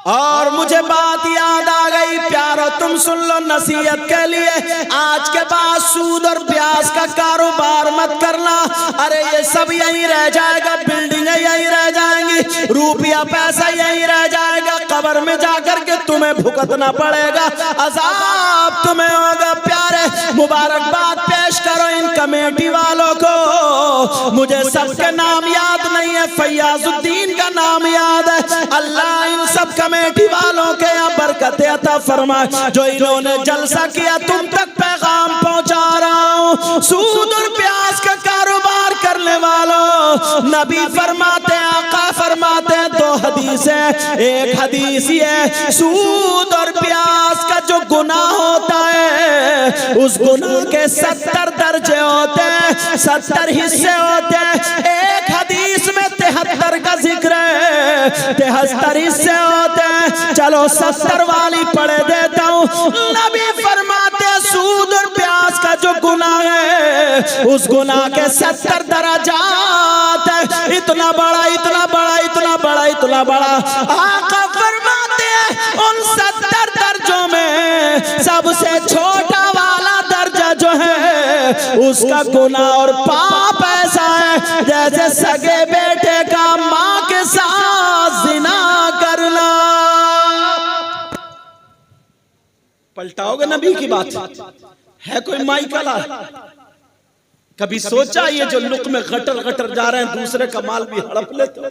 और मुझे बात याद आ गई, प्यारो तुम सुन लो नसीहत के लिए, आज के बाद सूद और ब्याज का कारोबार मत करना। अरे ये सब यहीं रह जाएगा, बिल्डिंगें यहीं रह जाएंगी, रुपया पैसा यहीं रह जाएगा, कब्र में जाकर के तुम्हें भुगतना पड़ेगा, अजाब तुम्हें होगा। प्यारे मुबारकबाद पेश करो इन कमेटी वालों को। मुझे सबके नाम याद नहीं है, फैयाजुद्दीन का नाम याद है। अल्लाह इन सब कमेटी वालों के यहाँ बरकत अता फरमाए, जो इन्होंने जलसा किया तुम तक पैगाम पहुंचा रहा हूँ। सूद और ब्याज का कारोबार करने वालों, नबी फरमाते, आका फरमाते, 2 हदीस है। एक हदीस है सूद और ब्याज का जो गुनाह होता है, उस गुनाह के 70 दर्जे होते हैं, 70 हिस्से होते हैं। एक हदीस में 73 का जिक्र है, 73 हिस्से होते हैं। चलो 70 वाली पढ़े देता हूँ। नबी फरमाते सूद और ब्याज का जो गुनाह है, उस गुनाह के 70 दर्जात है। इतना बड़ा, इतना बड़ा, इतना बड़ा, इतना बड़ा। आका फरमाते हैं उन 70 दर्जों में सबसे छोटा वाला दर्जा जो है, उसका गुनाह और पाप ऐसा है जैसे सगे बेटे का माँ के साथ जिना करना। पलटाओगे नबी की बात? है कोई माई कला? कभी सोचा ये जो लुक़मे गटर गटर जा रहे हैं, दूसरे का माल भी हड़प लेते?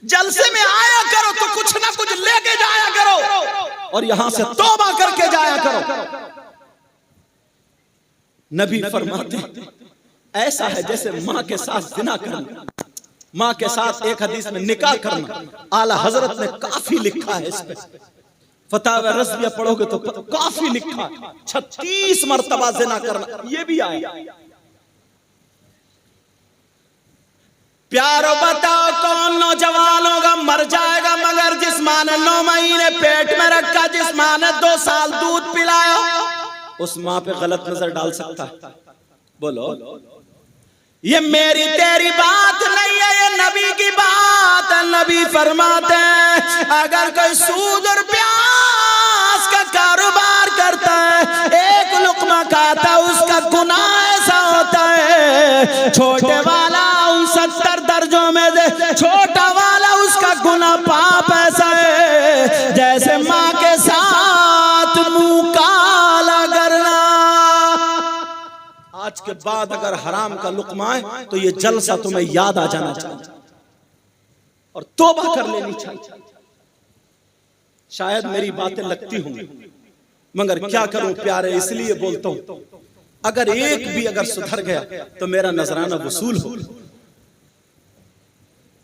जलसे में आया करो तो कुछ ना कुछ लेके जाया करो, और यहां से तौबा करके जाया करो। नबी फरमाते ऐसा है जैसे माँ के साथ जिना करना, माँ के साथ एक हदीस में निकाह करना। आला हजरत ने काफी लिखा है इस पे। फतावा रज़विया पढ़ोगे तो काफी लिखा 36 मरतबा ज़िना करना, ये भी आया। प्यारो बताओ कौन नौजवान होगा मर जाएगा मगर जिस माँ ने 9 महीने पेट में रखा, जिस माँ ने 2 साल दूध पिलाया, उस माँ पे गलत नजर डाल सकता है? बोलो। ये मेरी तेरी बात नहीं है, ये नबी की बात है। नबी फरमाते हैं अगर कोई सूद और प्याज का कारोबार करता है, एक लुकमा खाता है, उसका गुनाह ऐसा होता है, छोटे वाला 69 दर्जों में दे, छोटा वाला उसका गुनाह पाप ऐसा है जैसे माँ के साथ मुंह काला करना। आज के बाद अगर हराम का लुकमा है तो ये जलसा तुम्हें याद आ जाना चाहिए और तौबा कर लेनी चाहिए। शायद मेरी बातें लगती होंगी मगर क्या करूं प्यारे, इसलिए बोलता हूं अगर एक भी अगर सुधर गया तो मेरा नजराना वसूल हो।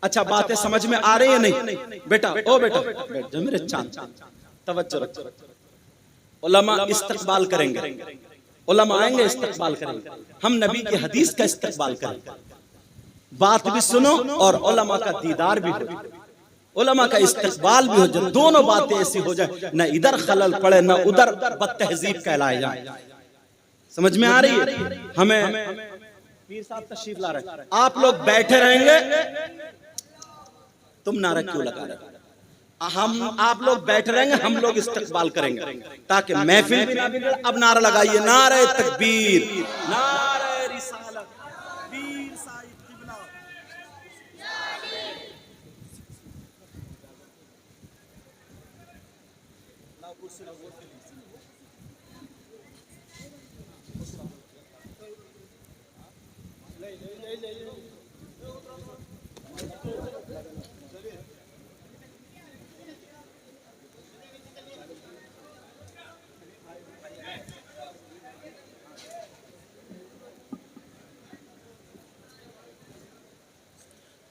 अच्छा बातें समझ में आ रही है नहीं? बेटा ओ बेटा बैठ जा मेरे चांद, तवज्जो रखो। उलमा इस्तकबाल करेंगे, उलमा आएंगे इस्तकबाल करेंगे, हम नबी की हदीस का इस्तकबाल करेंगे, बात भी सुनो और उलमा का दीदार भी हो, उलमा का इस्तकबाल भी हो जाए। दोनों बातें ऐसी हो जाए, न इधर खलल पड़े न उधर बदतहजीब कहलाए जाए। समझ में आ रही है? हमें पीर साहब तशरीफ ला रहे, आप लोग बैठे रहेंगे, तुम नारा क्यों लगा रहे? हम आप लोग बैठे रहेंगे, हम लोग इस्तकबाल करेंगे ताकि महफिल भी ना बिगड़े। अब नारा लगाइए, नारे तकबीर, नारे रिसालत, पीर साहिब किबला।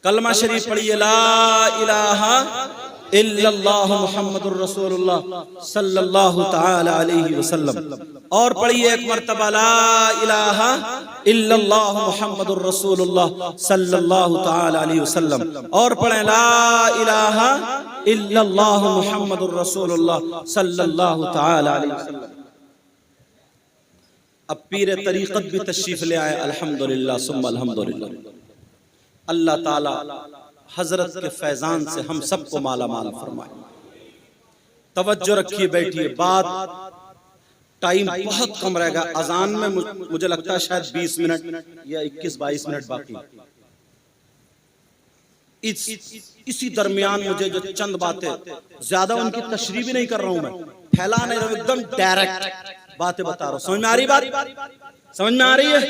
कलमा शरीफ पढ़िए, ला इलाहा इल्लल्लाह मुहम्मदुर रसूलुल्लाह सल्लल्लाहु तआला अलैहि वसल्लम। और पढ़िए एक मर्तबा, ला इलाहा इल्लल्लाह मुहम्मदुर रसूलुल्लाह सल्लल्लाहु तआला अलैहि वसल्लम। और पढ़ें, ला इलाहा इल्लल्लाह मुहम्मदुर रसूलुल्लाह सल्लल्लाहु तआला अलैहि वसल्लम। अब पीर तरीक़त भी तशरीफ ले आए, अल्हम्दुलिल्लाह सुम्मा अल्हम्दुलिल्लाह। अल्लाह ताला हजरत के फैजान से हम सबको माला माल फरमाए। तवज्जो रखिए, बैठिए, बात टाइम बहुत कम रहेगा। अजान में मुझे लगता है शायद 20 मिनट या 21-22 मिनट बाकी। इसी दरमियान मुझे जो चंद बातें, ज्यादा उनकी तशरीह भी नहीं कर रहा हूं मैं, फैला नहीं रहा हूं, एकदम डायरेक्ट बातें बता रहा हूं। समझ में आ रही बात? समझ में आ रही है?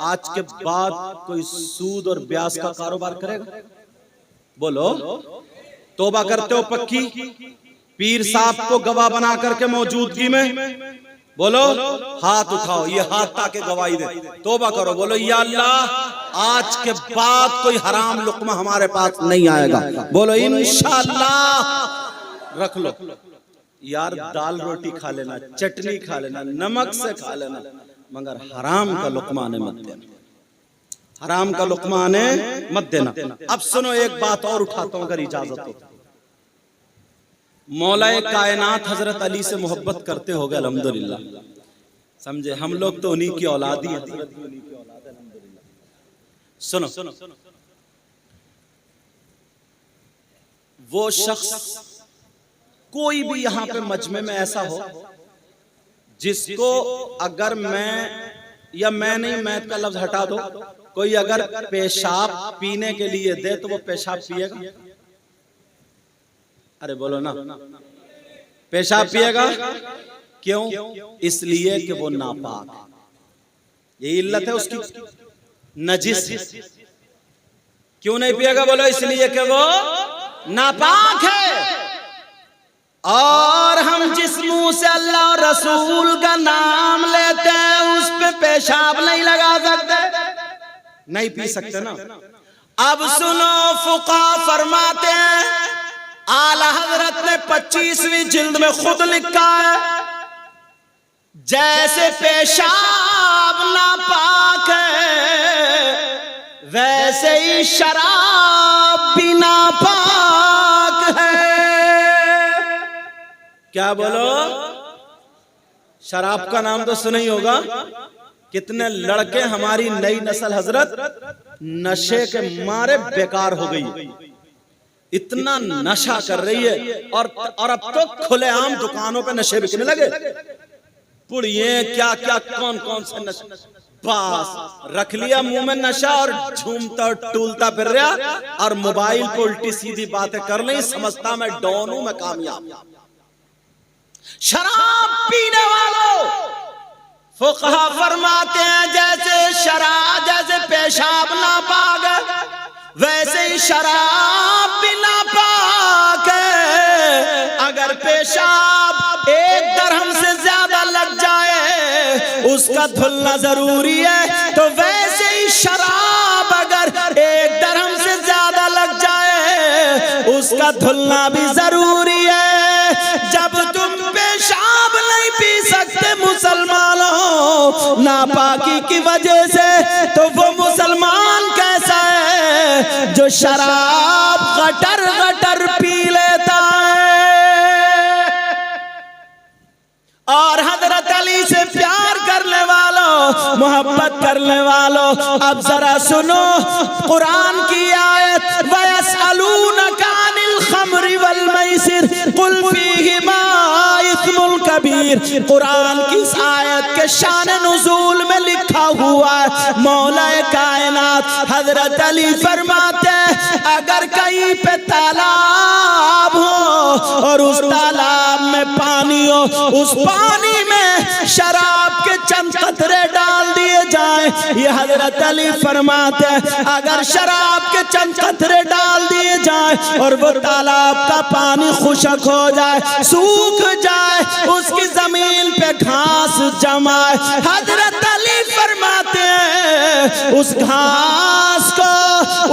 आज के बाद कोई सूद और ब्याज का कारोबार करेगा? बोलो, तौबा करते हो पक्की? पीर साहब को गवाह बना करके मौजूदगी में बोलो, हाथ उठाओ, ये हाथ ताके गवाही दे, तौबा करो, बोलो या अल्लाह आज के बाद कोई हराम लुकमा हमारे पास नहीं आएगा। बोलो इंशाअल्लाह। रख लो यार, दाल रोटी खा लेना, चटनी खा लेना, नमक से खा लेना, मगर हराम का लुकमा आने मत देना, हराम का लुकमा आने मत देना। अब सुनो एक बात और उठाता हूं अगर इजाजत हो। मौलाए कायनात हजरत अली से मोहब्बत करते हो गए, अल्हम्दुलिल्लाह, समझे? हम लोग तो उन्हीं की औलाद ही हैं। सुनो, वो शख्स कोई भी यहां पे मजमे में ऐसा हो जिसको अगर मैं नहीं, मैं का लफ्ज हटा दो, कोई अगर पेशाब पीने के लिए दे तो वो पेशाब पिएगा? अरे बोलो ना, पेशाब पिएगा? क्यों? इसलिए कि वो नापाक है, यही इल्लत है उसकी, नजिस। क्यों नहीं पिएगा? बोलो इसलिए कि वो नापाक है। और हम जिस मुंह से अल्लाह और रसूल का नाम लेते हैं उस पे पेशाब नहीं लगा सकते, नहीं पी सकते ना। अब सुनो, फुक़हा फरमाते हैं आला हजरत ने 25वीं जिल्द में खुद लिखा है, जैसे पेशाब नापाक है वैसे ही शराब भी नापाक है। क्या बोलो? शराब का नाम तो सुना ही होगा। कितने लड़के हमारी नई नस्ल हजरत नशे के मारे बेकार हो गई, इतना नशा कर रही है। और अब तो खुलेआम दुकानों पे नशे बिकने लगे। पुड़िये क्या क्या कौन कौन से नशे, बस रख लिया मुंह में नशा और झूमता टूलता फिर रहा और मोबाइल पे उल्टी सीधी बातें कर ली, समझता मैं डॉन हूं, मैं कामयाब। शराब पीने वालों, फुकहा फरमाते हैं जैसे शराब, जैसे पेशाब नापाक है वैसे ही शराब भी नापाक है। अगर पेशाब 1 दरहम से ज्यादा लग जाए उसका धुलना जरूरी है, तो वैसे ही शराब अगर 1 दरहम से ज्यादा लग जाए उसका धुलना भी जरूरी है। जब तुम पेशाब नहीं पी सकते मुसलमानों नापाकी की वजह से, तो वो मुसलमान कैसा है जो शराब गटर गटर पी लेता है। और हजरत अली से प्यार करने वालों, मोहब्बत करने वालों, अब जरा सुनो कुरान की आयत, वयसअलूनका अनिल खम्रि वल मैसिर कुल फीहिमा इस्मुल कबीर। कुरान की इस आयत के शान नुज़ूल में लिखा हुआ है, मौला कायनात हजरत अली फरमाते हैं अगर कहीं पे तालाब हो और उस तालाब में पानी हो, उस पानी में शराब के चंद कतरे डाल दिए जाए, ये हजरत अली फरमाते हैं अगर शराब के चंद कतरे डाल दिए जाए और वो तालाब का पानी खुशक हो जाए, सूख जाए, उसकी जमीन पे घास जमाए, हजरत अली फरमाते हैं उस घास को,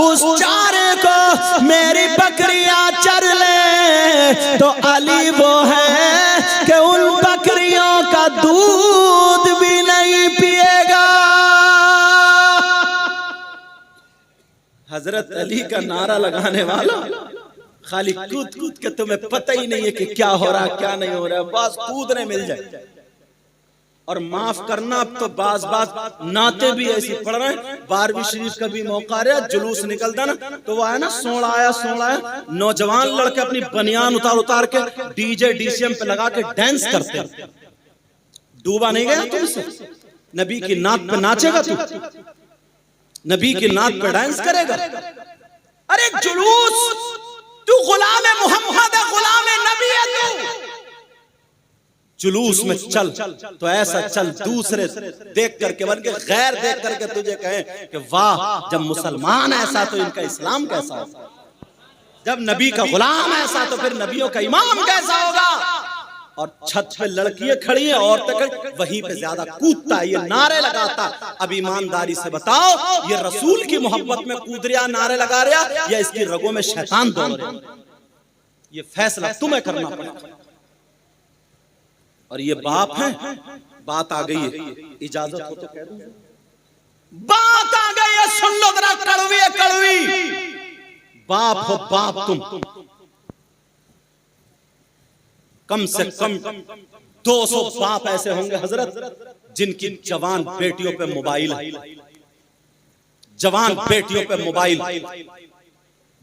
उस चारे को मेरी बकरियां चर ले, तो अली वो है कि उन बकरियों का दूध भी नहीं पिएगा। हजरत अली का नारा लगाने वाला खाली कूद कूद के तुम्हें पता ही नहीं है कि क्या हो रहा है क्या नहीं हो रहा है, बस कूदने मिल जाए। और माफ करना, अब तो बाज नाते भी ऐसी पड़ रहे हैं। 12वीं शरीफ का भी मौका रहा, जुलूस निकलता ना तो वो है ना सोड़ा नौजवान लड़के अपनी बनियान उतार के डीजे डीसीएम पे लगा के डांस करते हैं। डूबा नहीं गया तुमसे? नबी की नात पे नाचेगा तू? नबी की नात पे डांस करेगा? अरे जुलूस, तू गुलाम मोहम्मद है, गुलाम नबी है तू। जुलूस में चल तो ऐसा चल दूसरे देख करके, बल्कि गैर देख करके तुझे कहें कि वाह, जब मुसलमान ऐसा तो इनका इस्लाम कैसा होगा, जब नबी का गुलाम ऐसा तो फिर नबियों का इमाम कैसा होगा। और छत पे लड़कियां खड़ी हैं, औरतें वहीं पे ज्यादा कूदता है, ये नारे लगाता। अब ईमानदारी से बताओ, ये रसूल की मोहब्बत में कूद रहा, नारे लगा रहा, या इसकी रगों में शैतान दौड़ रहा? ये फैसला तुम्हें करना पड़ेगा। और ये बाप है, बात आ गई है, इजाजत हो तो कह दूं, बात आ गई है, सुन लो जरा, कड़वी है कड़वी। बाप हो बाप तुम, कम से कम 200 बाप ऐसे होंगे हजरत जिनकी जवान बेटियों पे मोबाइल है, जवान बेटियों पे मोबाइल,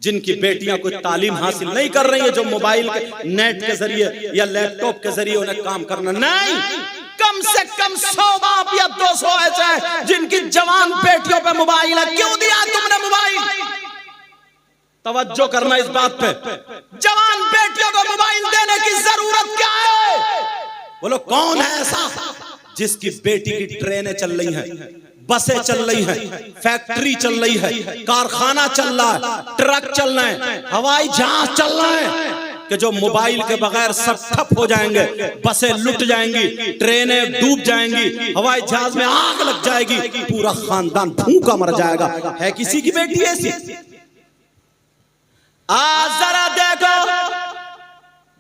जिनकी बेटियां कोई तालीम हासिल नहीं कर रही है, जो मोबाइल के नेट के जरिए या लैपटॉप के जरिए उन्हें काम करना नहीं। कम से कम 100 बाप या 200 ऐसे हैं जिनकी जवान बेटियों पे मोबाइल है। क्यों दिया तुमने मोबाइल? तवज्जो करना इस बात पे, जवान बेटियों को मोबाइल देने की जरूरत क्या है? बोलो कौन है ऐसा जिसकी बेटी की ट्रेनें चल रही हैं, बसें चल रही हैं, फैक्ट्री चल रही है, कारखाना चल रहा है, ट्रक चल रहे हैं, हवाई जहाज चल रहा है, कि जो मोबाइल के बगैर सब ठप हो जाएंगे, बसें लुट जाएंगी, ट्रेनें डूब जाएंगी, हवाई जहाज में आग लग जाएगी, पूरा खानदान भूखा मर जाएगा। है किसी की बेटी ऐसी? आज जरा देखो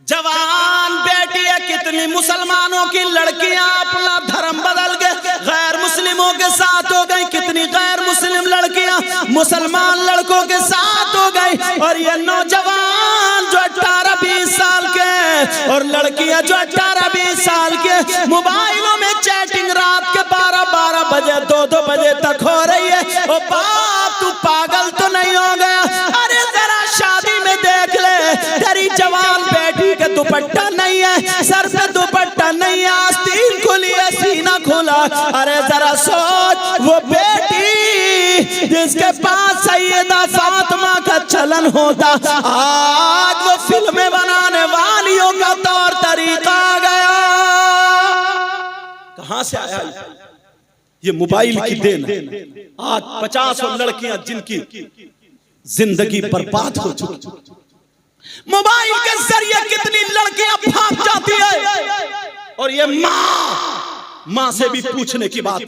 जवान बेटी है, कितनी मुसलमानों की लड़कियां अपना धर्म बदल के गैर मुस्लिमों के साथ हो गई, कितनी गैर मुस्लिम लड़कियां मुसलमान लड़कों के साथ हो गई। और ये नौजवान जो 18-20 साल के और लड़कियां जो 18-20 साल के मोबाइलों में चैटिंग रात के 12-12 बजे 2-2 बजे तक हो रही है। ओ बाप, तू पागल तो नहीं हो गया? अरे जरा शादी में देख ले, तेरी जवान बेटी के दुपट्टा नहीं है, सर पे दुपट्टा नहीं है, आस्तीन खुली है, सीना खुला। अरे जरा सोच, वो बेटी जिसके पास सैयदा फातिमा का चलन होता, आज वो फिल्में बनाने वालियों का तौर तरीका आ गया। कहां से आया ये? मोबाइल की देन है। आज 50 लड़कियां जिनकी जिंदगी बर्बाद हो चुकी, मोबाइल के जरिए कितनी लड़कियां भाग जाती है। और ये माँ से भी पूछने की बात है।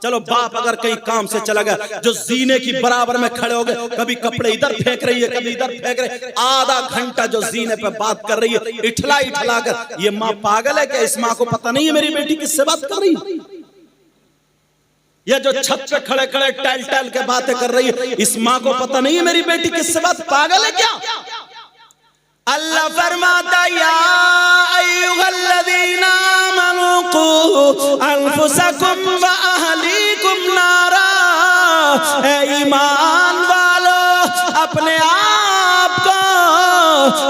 चलो बाप अगर कहीं काम से चला गया, जो जीने की बराबर में खड़े हो गए, कभी कपड़े इधर फेंक रही है, कभी इधर फेंक रही है, आधा घंटा जो जीने पे बात कर रही है इठला इठला कर। ये माँ पागल है क्या? इस माँ को पता नहीं है मेरी बेटी किससे बात कर रही है? ये जो छत पे खड़े खड़े टैल टैल के बातें कर रही है, इस माँ को पता नहीं है मेरी बेटी किससे बात? पागल है क्या? अल्लाह फरमाता, या अय्युहल्लज़ीना आमनू क़ू अनफुसकुम व अहलीकुम नारा। ए ईमान वालो, अपने आप को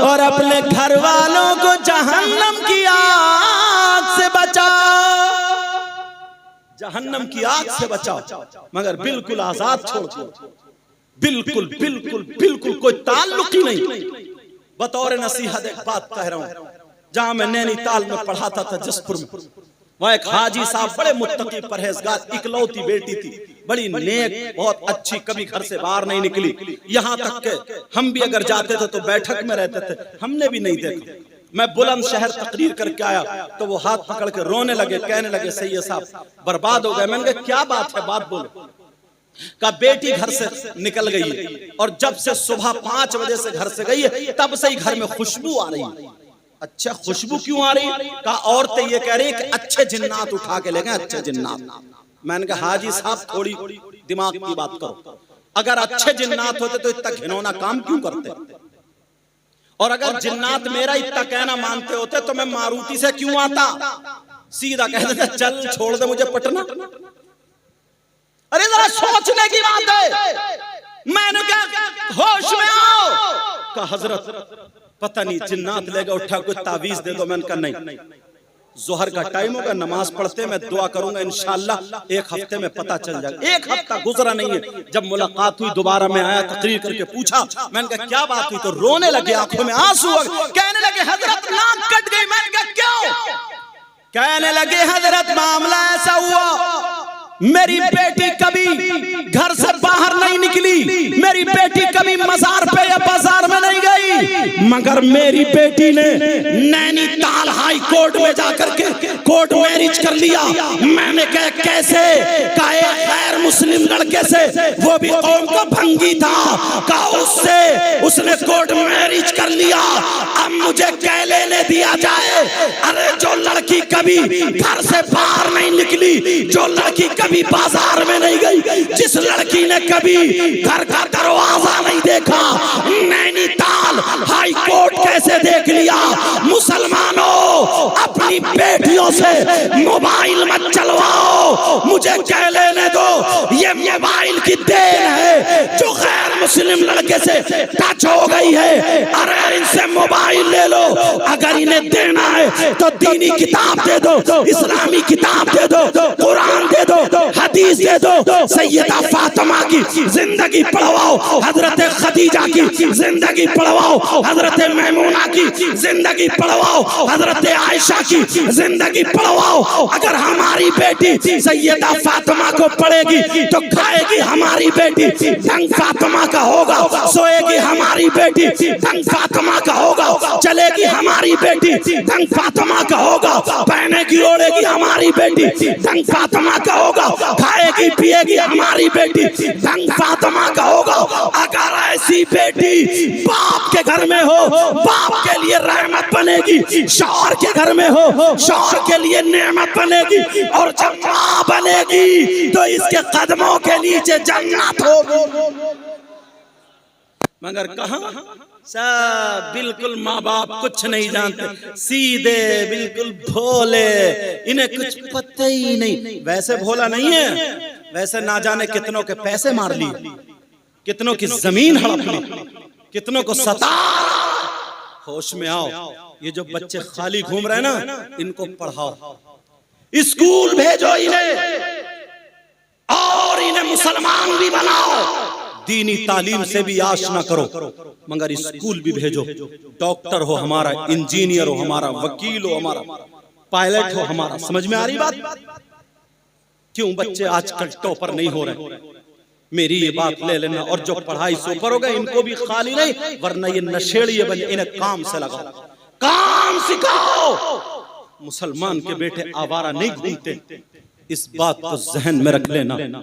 और अपने घर वालों को जहन्नम की आग से बचाओ, जहन्नम की आग से बचाओ, मगर बिल्कुल आजाद छोड़ दो, बिल्कुल बिल्कुल बिल्कुल कोई ताल्लुक ही नहीं। बतौर नसीहत एक बात कह रहा हूं, जहां मैं नैनीताल में पढ़ाता था जसपुर में, वहां एक हाजी साहब बड़े मुत्तकी परहेजगार, इकलौती बेटी थी, बड़ी नेक, बहुत अच्छी, कभी घर से बाहर नहीं निकली। यहाँ तक के हम भी अगर जाते थे तो बैठक में रहते थे, हमने भी नहीं देखा। मैं बुलंदशहर तकरीर करके आया तो वो हाथ पकड़ के रोने लगे, कहने लगे सैयद साहब बर्बाद हो गए। मैंने कहा क्या बात है, बात बोलो। का बेटी घर से निकल गई है और जब से सुबह 5 बजे से घर से गई है तब से ही घर में खुशबू आ रही है। अच्छा, खुशबू क्यों आ रही? का औरतें ये कह रही है कि अच्छे जिन्नात उठा के ले गए, अच्छे जिन्नात। मैंने कहा हाजी साहब थोड़ी दिमाग की बात करो, अगर अच्छे जिन्नात होते तो इतना घिनौना काम क्यों करते? और अगर जिन्नात मेरा इतना कहना मानते होते तो मैं मारुति से क्यों आता? सीधा कह देते चल छोड़ दे मुझे पटना। अरे जरा सोचने की बात है। मैंने कहा होश में आओ। कहा हजरत पता नहीं जिन्नात लेगा उठा, कुछ तावीज दे दो। मैंने कहा नहीं, जोहर का टाइम होगा, नमाज पढ़ते मैं दुआ करूंगा, इंशाल्लाह 1 हफ्ते में पता चल जाएगा। 1 हफ्ता गुजरा नहीं है, जब मुलाकात हुई दोबारा मैं आया, तकरीर करके पूछा, मैंने कहा क्या बात हुई? तो रोने लगे, आंखों में आंसू आ गए, कहने लगे हजरत नाक कट गई। मैंने कहा क्यों? कहने लगे हजरत मामला ऐसा हुआ, मेरी बेटी कभी घर से बाहर नहीं निकली, मेरी बेटी कभी मजार पे या बाजार में नहीं गई, मगर मेरी बेटी ने नैनीताल हाई कोर्ट में जाकर के कोर्ट मैरिज कर लिया। मैंने कहा कैसे? कहा एक गैर मुस्लिम लड़के से, वो भी कौम का भंगी था, कहा उससे उसने कोर्ट मैरिज कर लिया। अब मुझे क्या लेने दिया जाए? अरे जो लड़की कभी घर से बाहर नहीं निकली, जो लड़की कभी बाजार में नहीं गई, जिस लड़की ने कभी घर का दरवाजा नहीं देखा, नैनीताल हाई कोर्ट कैसे देख लिया? मुसलमानों अपनी बेटियों से मोबाइल मत चलवाओ, मुझे क्या लेने दो। ये मोबाइल की देन है जो गैर मुस्लिम लड़के से टच हो गई है। अरे इनसे मोबाइल ले लो, अगर इन्हें देना है तो दीनी किताब दे दो, इस्लामी किताब दे दो, कुरान दे दो, हदीस दे दो, सैयदा फातिमा की जिंदगी पढ़वाओ, हजरत खदीजा की जिंदगी पढ़वाओ, हजरत मैमूना की जिंदगी पढ़वाओ, हजरत आयशा की जिंदगी पढ़वाओ। अगर हमारी बेटी सैयदा फातिमा को पढ़ेगी तो खाएगी हमारी बेटी ढंग फातिमा का होगा, सोएगी हमारी बेटी ढंग फातिमा का होगा, चलेगी हमारी बेटी ढंग फातिमा का होगा, पहनेगी ओढ़ेगी हमारी बेटी ढंग फातिमा का होगा, खाएगी पिएगी हमारी बेटी ढंग फातिमा का होगा। अगर ऐसी बेटी बाप के घर में हो, बाप के लिए रहमत बनेगी, शौहर के घर में हो, शौहर के लिए नेमत बनेगी, और जब माँ बनेगी तो इसके कदमों के नीचे जन्नत होगी। मगर कहां सब बिल्कुल माँ बाप कुछ नहीं जानते, सीधे बिल्कुल भोले, इन्हें कुछ पता ही नहीं। वैसे भोला नहीं है, वैसे ना जाने कितनों के पैसे मार लिए, कितनों की जमीन हड़प ली, कितनों को सता। होश में आओ, ये जो बच्चे खाली घूम रहे हैं ना, इनको पढ़ाओ, स्कूल भेजो इन्हें, और इन्हें मुसलमान भी बनाओ। दीनी तालीम से भी आश ना करो, मगर स्कूल भी भेजो। डॉक्टर हो हमारा, इंजीनियर हो हमारा, वकील हो हमारा, पायलट हो हमारा। समझ में आ रही बात? क्यों बच्चे आजकल टॉपर नहीं हो रहे? मेरी ये बात ले लेना। और जो पढ़ाई से ऊपर हो गए, इनको भी खाली नहीं, वरना ये नशेड़िए बने। इन्हें काम से लगाओ, काम सिखाओ। मुसलमान के बेटे आवारा नहीं घूमते, इस बात को जहन में रख लेना।